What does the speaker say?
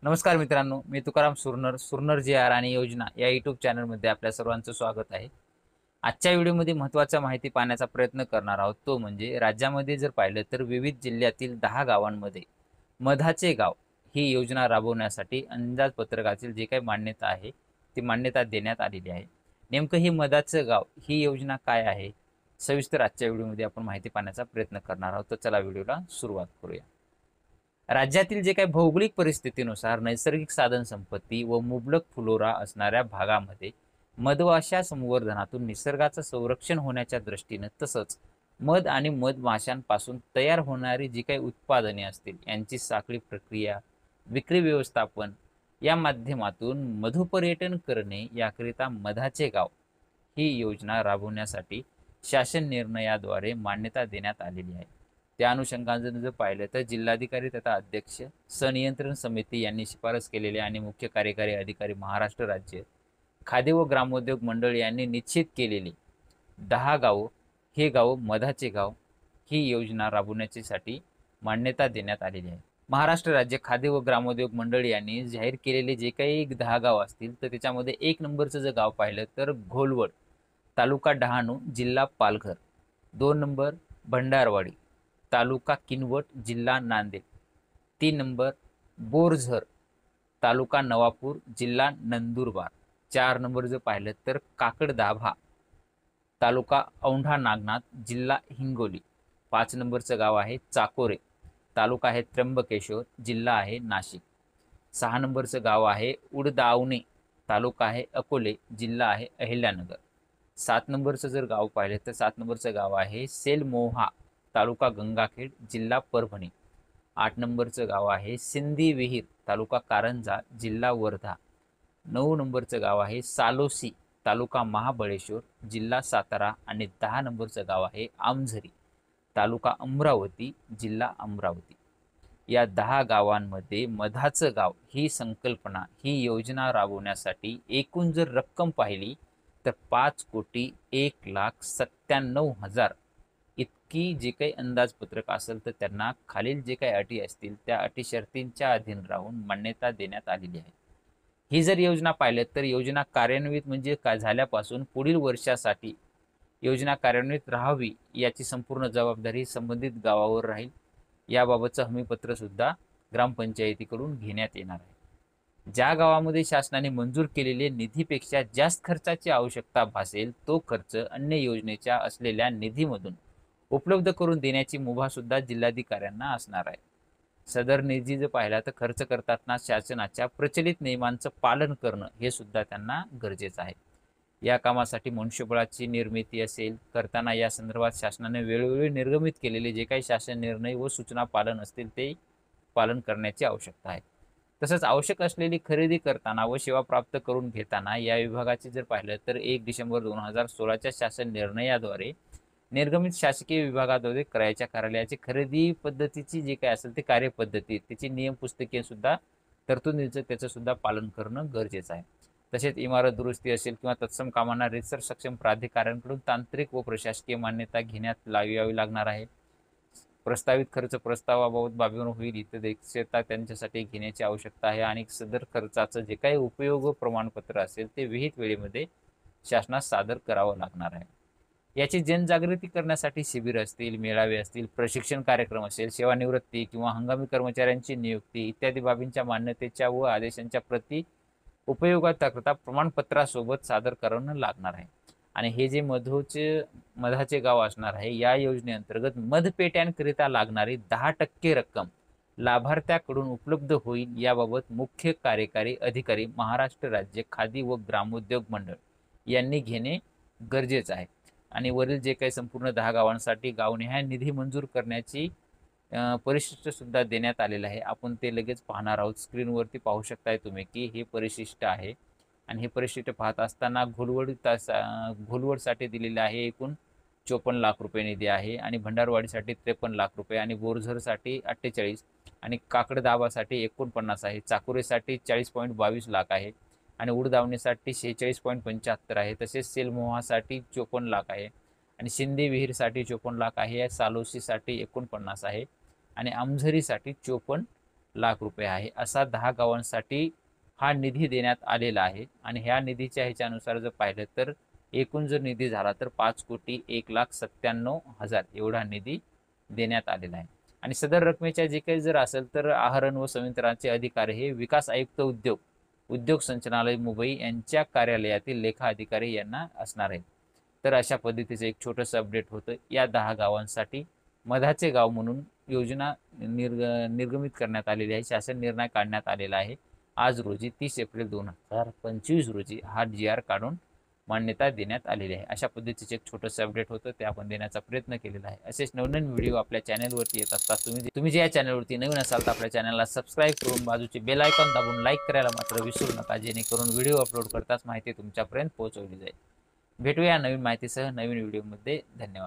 नमस्कार मित्रांनो, मी तुकाराम सुरनर जे आर आणि योजना या यूट्यूब चॅनलमध्ये आपल्या सर्वांचं स्वागत आहे. आजच्या व्हिडिओमध्ये महत्त्वाच्या माहिती पाहण्याचा प्रयत्न करणार आहोत. तो म्हणजे राज्यामध्ये जर पाहिलं तर विविध जिल्ह्यातील 10 गावांमध्ये मधाचे गाव ही योजना राबवण्यासाठी अंदाजपत्रकातील जे काही मान्यता आहे, ती मान्यता देण्यात आलेली आहे. नेमकं ही मधाचं गाव ही योजना काय आहे? सविस्तर आजच्या व्हिडिओमध्ये आपण माहिती पाहण्याचा प्रयत्न करणार आहोत. तर चला व्हिडिओला सुरुवात करूया. राज्यातील जे काही भौगोलिक परिस्थितीनुसार नैसर्गिक साधन संपत्ती व मुबलक फुलोरा असणाऱ्या भागामध्ये मधमाशा संवर्धनातून निसर्गाचं संरक्षण होण्याच्या दृष्टीनं तसंच मध आणि मधमाशांपासून तयार होणारी जी काही उत्पादने असतील यांची साखळी प्रक्रिया, विक्री व्यवस्थापन या माध्यमातून मधुपर्यटन करणे याकरिता मधाचे गाव ही योजना राबवण्यासाठी शासन निर्णयाद्वारे मान्यता देण्यात आलेली आहे. त्या अनुषंगाने जर पाहिलं तर जिल्हाधिकारी तथा अध्यक्ष संनियंत्रण समिती यांनी शिफारस केलेले आणि मुख्य कार्यकारी अधिकारी महाराष्ट्र राज्य खादी व ग्रामोद्योग मंडळ यांनी निश्चित केलेली 10 गाव हे गाव मधाचे गाव ही योजना राबवण्यासाठी मान्यता देण्यात आलेली आहे. महाराष्ट्र राज्य खादी व ग्रामोद्योग मंडळ यांनी जाहीर केलेले जे काही 10 गाव असतील तर त्याच्यामध्ये 1 नंबरचं जर गाव पाहिलं तर घोलवड तालुका डहाणू जिल्हा पालघर, 2 नंबर भंडारवाडी तालुका किनवट जिल्हा नांदेड, 3 नंबर बोरझर तालुका नवापूर जिल्हा नंदुरबार, 4 नंबर जर पाहिलं तर काकडदाभा तालुका औंढा नागनाथ जिल्हा हिंगोली, 5 नंबरचं गाव आहे चाकोरे तालुका आहे त्र्यंबकेश्वर जिल्हा आहे नाशिक, 6 नंबरचं गाव आहे उडदावणे तालुका आहे अकोले जिल्हा आहे अहिल्यानगर, 7 नंबरचं जर गाव पाहिलं तर 7 नंबरचं गाव आहे सेलमोहा तालुका गंगाखेड जिल्हा परभणी, 8 नंबरचं गाव आहे सिंदी विहीर तालुका कारंजा जिल्हा वर्धा, 9 नंबरचं गाव आहे सालोसी तालुका महाबळेश्वर जिल्हा सातारा आणि 10 नंबरचं गाव आहे आमझरी तालुका अमरावती जिल्हा अमरावती. या 10 गावांमध्ये मधाचं गाव ही संकल्पना ही योजना राबवण्यासाठी एकूण जर रक्कम पाहिली तर 5,01,97,000 इतकी जे काही अंदाजपत्रक असेल तर त्यांना खालील जे काही अटी असतील त्या अटी शर्तींच्या अधीन राहून मान्यता देण्यात आलेली आहे. ही जर योजना पाहिलं तर योजना कार्यान्वित म्हणजे काय झाल्यापासून पुढील वर्षासाठी योजना कार्यान्वित राहावी याची संपूर्ण जबाबदारी संबंधित गावावर राहील. याबाबतचं हमीपत्र सुद्धा ग्रामपंचायतीकडून घेण्यात येणार आहे. ज्या गावामध्ये शासनाने मंजूर केलेले निधीपेक्षा जास्त खर्चाची आवश्यकता भासेल तो खर्च अन्य योजनेच्या असलेल्या निधीमधून उपलब्ध करून देण्याची मुभा सुद्धा जिल्हाधिकाऱ्यांना असणार आहे. सदर निधी जर पाहिला तर खर्च करताना शासनाच्या प्रचलित नियमांचं पालन करणं हे सुद्धा त्यांना गरजेचं आहे. या कामासाठी मनुष्यबळाची निर्मिती असेल करताना या संदर्भात शासनाने वेळोवेळी निर्गमित केलेले जे काही शासन निर्णय व सूचना पालन असतील ते पालन करण्याची आवश्यकता आहे. तसंच आवश्यक असलेली खरेदी करताना व सेवा प्राप्त करून घेताना या विभागाचे जर पाहिलं तर 1 डिसेंबर 2016च्या शासन निर्णयाद्वारे निर्गमित शासकीय विभागाद्वारे करायच्या कार्यालयाची खरेदी पद्धतीची जे काही असेल ते कार्यपद्धती त्याची नियम पुस्तके सुद्धा तरतुदीचं त्याचं सुद्धा पालन करणं गरजेचं आहे. तसेच इमारत दुरुस्ती असेल किंवा तत्सम कामांना रितसर सक्षम प्राधिकाऱ्यांकडून तांत्रिक व प्रशासकीय मान्यता घेण्यात यावी लागणार आहे. प्रस्तावित खर्च प्रस्तावाबाबत बाबीवर होईल इतर दक्षता त्यांच्यासाठी घेण्याची आवश्यकता आहे आणि सदर खर्चाचं जे काही उपयोग प्रमाणपत्र असेल ते विहित वेळेमध्ये शासनास सादर करावं लागणार आहे. याची जनजागृती करण्यासाठी शिबिर असतील, मेळावे असतील, प्रशिक्षण कार्यक्रम असेल, सेवानिवृत्ती किंवा हंगामी कर्मचाऱ्यांची नियुक्ती इत्यादी बाबींच्या मान्यतेच्या व आदेशांच्या प्रती उपयोगाकरता प्रमाणपत्रासोबत सादर करणं लागणार आहे. आणि हे जे मधाचे गाव असणार आहे या योजनेअंतर्गत मधपेट्यांकरिता लागणारी 10% रक्कम लाभार्थ्याकडून उपलब्ध होईल याबाबत मुख्य कार्यकारी अधिकारी महाराष्ट्र राज्य खादी व ग्रामोद्योग मंडळ यांनी घेणे गरजेचं आहे. आणि वरील जे काही संपूर्ण 10 गावांसाठी गावनिहाय निधी मंजूर करण्याची परिशिष्ट सुद्धा देण्यात आलेलं आहे. आपण ते लगेच पाहणार आहोत. स्क्रीनवरती पाहू शकताय तुम्ही की हे परिशिष्ट आहे आणि हे परिशिष्ट पाहत असताना घोलवडसाठी दिलेले आहे एकूण 54 लाख रुपये निधी आहे आणि भंडारवाडीसाठी 53 लाख रुपये आणि बोरझरसाठी 48 आणि काकडदाबासाठी 49 आहे, चाकुरेसाठी 40.22 लाख आहे आणि उडदावणीसाठी 46.75 आहे. तसेच सेलमोहासाठी 54 लाख आहे आणि शिंदे विहीरसाठी 54 लाख आहे. सालोशीसाठी 49 आहे आणि आमझरीसाठी 54 लाख रुपये आहे. असा 10 गावांसाठी हा निधी देण्यात आलेला आहे. आणि ह्या निधीच्या ह्याच्यानुसार जर पाहिलं तर एकूण जर निधी झाला तर 5,01,97,000 एवढा निधी देण्यात आलेला आहे. आणि सदर रकमेच्या जे काही जर असेल तर आहरण व संवितरणाचे अधिकारी हे विकास आयुक्त उद्योग संचालनालय मुंबई यांच्या कार्यालयातील लेखा अधिकारी यांना असणार आहे. तर अशा पद्धतीचं एक छोटंसं अपडेट होतं. या 10 गावांसाठी मधाचे गाव म्हणून योजना निर्गमित करण्यात आलेली आहे. शासन निर्णय काढण्यात आलेला आहे. आज रोजी 30 एप्रिल 2025 रोजी हा GR काढून मान्यता देण्यात आलेली आहे. अशा पद्धतीचे एक छोटंसं अपडेट होतं ते आपण देण्याचा प्रयत्न केलेला आहे. असेच नवनवीन व्हिडिओ आपल्या चॅनलवरती येत असतात. तुम्ही जे या चॅनलवरती नवीन असाल तर आपल्या चॅनलला सबस्क्राईब करून बाजूचे बेल आयकॉन दाबून लाईक करायला मात्र विसरू नका, जेणेकरून व्हिडिओ अपलोड करताच माहिती तुमच्यापर्यंत पोहोचवली जाईल. भेटूया नवीन माहितीसह नवीन व्हिडिओमध्ये. धन्यवाद.